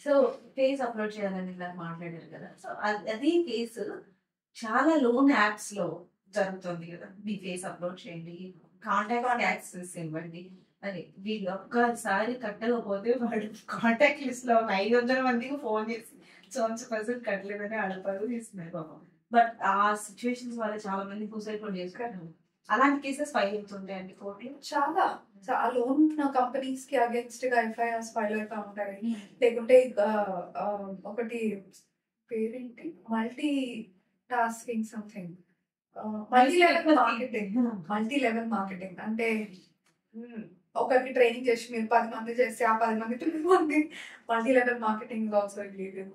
So face upload చేయాలని ఇలా మాట్లాడారు కదా. సో అదే కేసు చాలా లోన్ యాప్స్ లో జరుగుతుంది కదా. మీ ఫేస్ అప్లోడ్ చేయండి, కాంటాక్ట్ యాక్సెస్ ఇవ్వండి అని. వీళ్ళు ఒక్కసారి కట్టకపోతే వాడు కాంటాక్ట్ లిస్ట్ లో ఉన్న 500 మందికి ఫోన్ చేసి పర్సెంట్ కట్టలేదని అడపరు తీస్తున్నారు పాపం. బట్ ఆ సిచ్యువేషన్స్ వల్ల చాలా మంది సూసైడ్ కూడా చేసుకుంటారు. అలాంటి కేసెస్ ఫైల్ అవుతుంటాయండి కోర్టులో. చాలా లోన్ కంపెనీస్ కి అగేన్స్ట్ గా ఎఫ్ఐఆర్స్ ఫైల్ అవుతా ఉంటాయి. లేకుంటే ఒకటి పేరేంటి, multi tasking something, multi level marketing అంటే ఒకరికి ట్రైనింగ్ చేసి మీరు 10 మంది చేస్తే ఆ 10 మంది 2 మంది multi level marketing also illegal.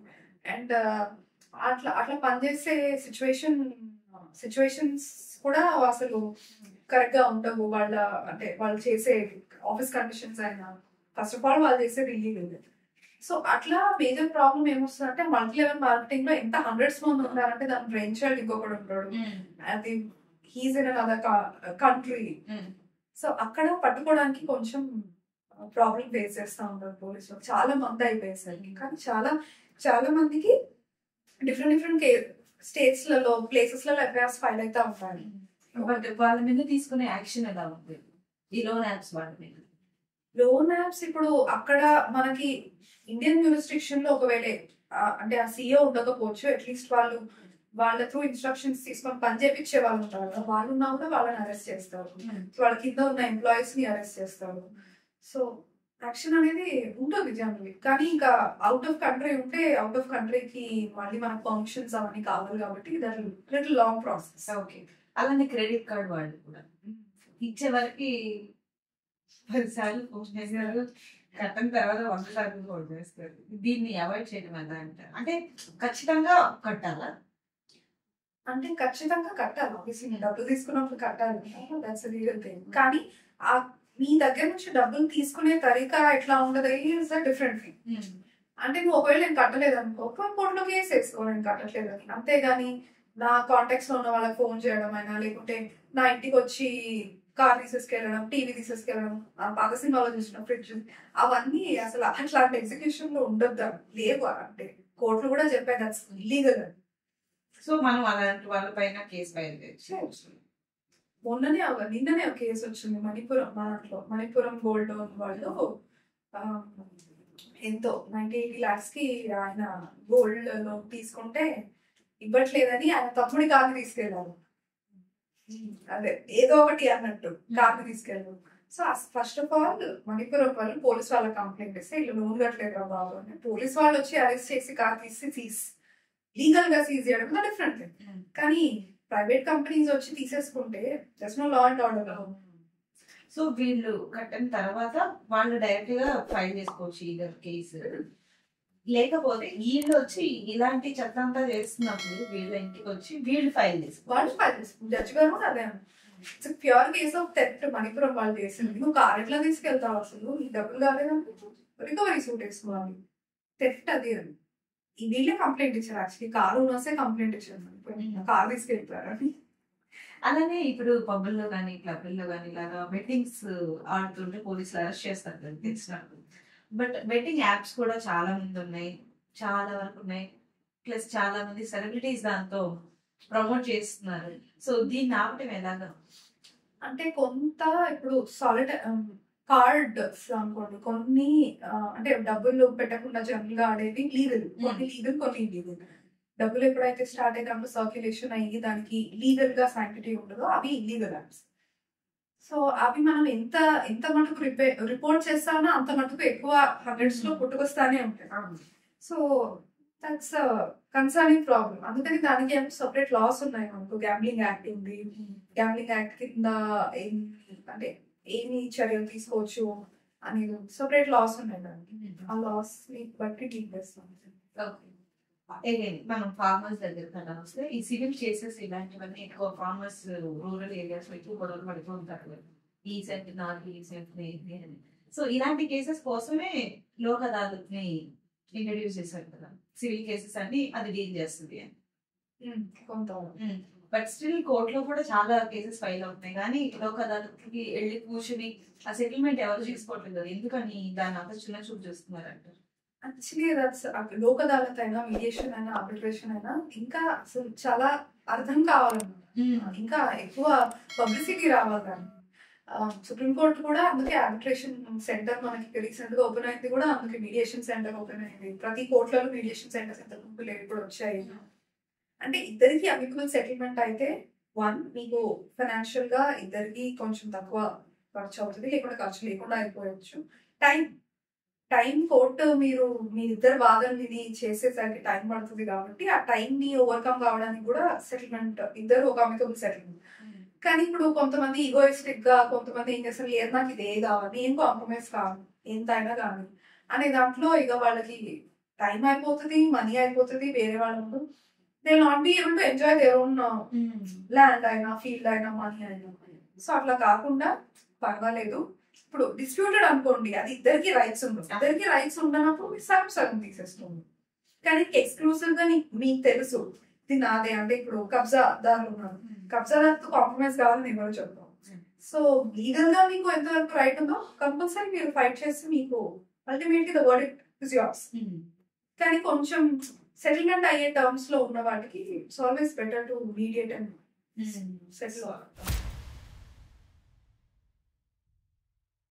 And అట్లా పనిచేసే సిచ్యువేషన్స్ కూడా అసలు కరెక్ట్ గా ఉండవు. వాళ్ళు చేసే ఆఫీస్ కండిషన్స్ అయినా ఫస్ట్ ఆఫ్ ఆల్ వాళ్ళు చేసేది ఇల్లీగల్. సో అట్లా మేజర్ ప్రాబ్లం ఏమొస్తుంది అంటే మల్టీ లెవెల్ మార్కెటింగ్ లో ఎంత 100s మంది ఉన్నారంటే దాని బ్రెయిన్ చైల్డ్ ఇంకొకటి ఉంటాడు, అది he's in another country. So అక్కడ పట్టుకోవడానికి కొంచెం ప్రాబ్లం ఫేస్ చేస్తూ ఉంటారు పోలీసులు. చాలా మంది అయిపోయేసరికి, కానీ చాలా మందికి డిఫరెంట్ స్టేట్స్ లలో ప్లేసెస్ లలో ఎఫ్ఐఆర్స్ ఫైల్ అవుతా ఉంటాయి. బట్ వాళ్ళ మీద తీసుకునే యాక్షన్ ఎలా ఉంది ఈ లోన్ యాప్స్ వాళ్ళ మీద? లోన్ యాప్స్ ఇప్పుడు అక్కడ మనకి ఇండియన్ జ్యూరిస్డిక్షన్ లో ఒకవేళ అంటే ఆ సీఓ ఉండకపోవచ్చు, అట్లీస్ట్ వాళ్ళ త్రూ ఇన్స్ట్రక్షన్స్ తీసుకొని పని చేపించే వాళ్ళు ఉంటారు కదా, వాళ్ళు ఉన్నా కూడా వాళ్ళని అరెస్ట్ చేస్తారు. వాళ్ళ కింద ఉన్న ఎంప్లాయీస్ ని అరెస్ట్ చేస్తారు. సో యాక్షన్ అనేది ఉంటుంది జనరల్లీ. కానీ ఇంకా అవుట్ ఆఫ్ కంట్రీ ఉంటే అవుట్ ఆఫ్ కంట్రీకి మళ్ళీ మనకు పర్మిషన్స్ అవన్నీ కావాలి కాబట్టి that little long process. Okay. అలానే క్రెడిట్ కార్డ్ వాళ్ళు కూడా ఇచ్చే వరకు 10 సార్లు ఫోన్ చేస్తారు, కట్టిన తర్వాత 100 సార్లు ఫోన్ చేస్తారు. దీన్ని అవాయిడ్ చేయడం ఎలా అంటారు? అంటే ఖచ్చితంగా కట్టాలా? అంటే ఖచ్చితంగా కట్టాలి, ఆబ్వియస్లీ డబ్బులు తీసుకున్నప్పుడు కట్టాలి, దట్స్ లీగల్ థింగ్. కానీ మీ దగ్గర నుంచి డబ్బులు తీసుకునే తరీకా ఎట్లా ఉండదు ఈజ్ అ డిఫరెంట్ థింగ్. అంటే నువ్వు ఒకవేళ నేను కట్టలేదు అనుకో, కోర్టులో కేసు వేసుకో నేను కట్టట్లేదని. అంతేగాని నా కాంటాక్ట్స్ లో ఉన్న వాళ్ళకి ఫోన్ చేయడం అయినా, లేకుంటే నా ఇంటికి వచ్చి కార్ తీసేసుకెళ్ళడం, టీవీ తీసేసుకెళ్ళడం, పాత సినిమాలో చూసిన ఫ్రిడ్జ్, అవన్నీ అసలు అట్లాంటి ఎగ్జిక్యూషన్ లో ఉండొద్దు, లేవు. అంటే కోర్టులు కూడా చెప్పాయి దట్స్ ఇల్లీగల్ అని. సో మనం అలాంటి వాళ్ళ పైన కేసు ఫైల్ చేయొచ్చు. నిన్ననే ఒక కేసు వచ్చింది మణిపురం గోల్డ్ లోన్ వాళ్ళు ఎంతో 90-80 lakhs కి ఆయన గోల్డ్ లోన్ తీసుకుంటే ఇవ్వట్లేదని ఆయన తమ్ముడి కారు తీసుకెళ్ళారు. అదే ఏదో ఒకటి అన్నట్టు కారు తీసుకెళ్ళారు. So first of all Manipuram వాళ్ళు పోలీస్ వాళ్ళకి కంప్లైంట్ ఇస్తే ఇల్లు లోన్ కట్టలేదు బాబు అని పోలీస్ వాళ్ళు వచ్చి అరెస్ట్ చేసి కార్ తీసి లీగల్ గా సీజ్ చేయడం డిఫరెంట్ థింగ్. కానీ ప్రైవేట్ కంపెనీస్ వచ్చి తీసేసుకుంటే just no law and order. So వీళ్ళు కట్టిన తర్వాత వాళ్ళు డైరెక్ట్ గా ఫైల్ చేసుకోవచ్చు ఈ కేసు. లేకపోతే వీళ్ళు వచ్చి ఇలాంటి చెత్త అంతా చేస్తున్నప్పుడు వీళ్ళ ఇంటికి వచ్చి వీళ్ళు ఫైల్ చేసుకోవాలి. జడ్జి గారు కూడా అదే pure case of theft Manipuram వాళ్ళు చేసింది. నువ్వు కార్ ఎట్లా తీసుకెళ్తావు, అసలు ఈ డబ్బులు కాలేదంటే రికవరీ సూట్ వేసుకోవాలి. థెఫ్ట్ అది అని వీళ్ళే కంప్లైంట్ ఇచ్చారు. యాక్చువల్లీ కారు ఉన్నసే కంప్లైంట్ ఇచ్చారు, కారు తీసుకెళ్తారని. అలానే ఇప్పుడు పబ్బుల్లో కానీ క్లబ్ల్లో కానీ ఇలాగా బెట్టింగ్స్ ఆడుతుంటే పోలీసులు అరెస్ట్ చేస్తారు కదా తెలిసినప్పుడు. బట్ బెట్టింగ్ యాప్స్ కూడా చాలా మంది ఉన్నాయి, చాలా వరకు ఉన్నాయి. ప్లస్ చాలా మంది సెలబ్రిటీస్ దాంతో ప్రమోట్ చేస్తున్నారు. సో దీన్ని ఆపటం ఎలాగా అంటే కొంత ఇప్పుడు సాలిడ్ కార్డ్స్ అనుకోండి, కొన్ని అంటే డబ్బులు పెట్టకుండా జనరల్ గా ఆడేవి లీగల్, కొన్ని లీగల్ కొన్ని ఇల్లీగల్. డబ్బులు ఎప్పుడైతే స్టార్ట్ అయినప్పుడు సర్క్యులేషన్ అయ్యి దానికి లీగల్ గా శాంక్టిటీ ఉండదో అవి ఇల్లీగల్ యాప్స్. సో అవి మనం ఎంత మటుకు రిపోర్ట్ చేస్తామో అంత మటుకు ఎక్కువ 100s లో పుట్టుకొస్తానే ఉంటాయి. So that's concerning problem. అందుకని దానికి ఏమో సపరేట్ లాస్ ఉన్నాయి మనకు. గ్యాంబ్లింగ్ యాక్ట్ ఉంది, గ్యాంబ్లింగ్ యాక్ట్ కింద అంటే ఏమి చర్యలు తీసుకోవచ్చు అనేది సపరేట్ లాస్ ఉన్నాయి దానికి. ఆ లాస్ ని బట్టి డీల్ చేస్తాం. మనం ఫార్మర్స్ దగ్గరికి అలా వస్తే ఈ సివిల్ కేసెస్ ఇలాంటివన్నీ ఎక్కువ ఫార్మర్స్ రూరల్ ఏరియాస్ లో ఎక్కువ గొడవలు పడుతూ ఉంటారు. ఈ సెంట్ నాలుగు ఈ సెంట్ అని. సో ఇలాంటి కేసెస్ కోసమే లోక్ అదాలత్ ని ఇంట్రడ్యూస్ చేశారు కదా. సివిల్ కేసెస్ అన్ని అది డీల్ చేస్తుంది అని. బట్ స్టిల్ కోర్టులో కూడా చాలా కేసెస్ ఫైల్ అవుతున్నాయి. కానీ లోక్ అదాలత్ కి వెళ్ళి కూర్చుని ఆ సెటిల్మెంట్ ఎవరు చేసుకోవట్లేదు కదా. ఎందుకని దాన్ని అంత చిన్న చూపు చూస్తున్నారు అంటారు? యాక్చువల్లీ దట్స్ లోక్ అదాలత్ అయినా, మీడియేషన్ అయినా, ఆర్బిట్రేషన్ అయినా ఇంకా అసలు చాలా అర్థం కావాలన్నమాట. ఇంకా ఎక్కువ పబ్లిసిటీ రావాలి కానీ సుప్రీంకోర్టు కూడా అందుకే ఆర్బిట్రేషన్ సెంటర్ మనకి రీసెంట్ గా ఓపెన్ అయింది కూడా, అందుకే మీడియేషన్ సెంటర్ ఓపెన్ అయింది. ప్రతి కోర్టులలో మీడియేషన్ సెంటర్స్ ఇంతకు లేవు, ఇప్పుడు వచ్చాయి. అంటే ఇద్దరికి అమికబుల్ సెటిల్మెంట్ అయితే మీకు ఫైనాన్షియల్ గా ఇద్దరికి కొంచెం తక్కువ ఖర్చు అవుతుంది, లేకుండా ఖర్చు లేకుండా అయిపోవచ్చు. టైం కోర్టు మీరు మీ ఇద్దరు వాదన విని చేసేసరికి టైం పడుతుంది కాబట్టి ఆ టైం ని ఓవర్కమ్ కావడానికి కూడా సెటిల్మెంట్ ఇద్దరు ఒక అమికబుల్ సెటిల్మెంట్. కానీ ఇప్పుడు కొంతమంది ఈగోయిస్టిక్ గా, కొంతమంది ఏం చేస్తారు, లేదు నాకు ఇదే కావాలి, ఏం కాంప్రమైజ్ కావాలి, ఎంత అయినా కానీ అనే దాంట్లో ఇక వాళ్ళకి టైం అయిపోతుంది, మనీ అయిపోతుంది, వేరే వాళ్ళు they not be able to enjoy their own land అయినా, ఫీల్డ్ అయినా, మనీ అయినా. సో అట్లా కాకుండా పర్వాలేదు, ఇప్పుడు డిస్ప్యూటెడ్ అనుకోండి, అది ఇద్దరికి రైట్స్ ఉండవు. ఇద్దరికి రైట్స్ ఉండనప్పుడు మీరు సగం తీసేస్తుంది. కానీ ఎక్స్క్లూసివ్ గా మీకు తెలుసు ఇది నాదే, అంటే ఇప్పుడు కబ్జాదారులు ఉన్నారు, కబ్జాదారుతో కాంప్రమైజ్ కావాలని ఎవరు చెప్తాం. సో లీగల్ గా మీకు ఎంతవరకు రైట్ ఉందో కంపల్సరీ మీరు ఫైట్ చేసి మీకు ultimately the verdict is yours. కానీ కొంచెం సెటిల్మెంట్ అయ్యే టర్మ్స్ లో ఉన్న వాటికి it's always better to mediate and settle.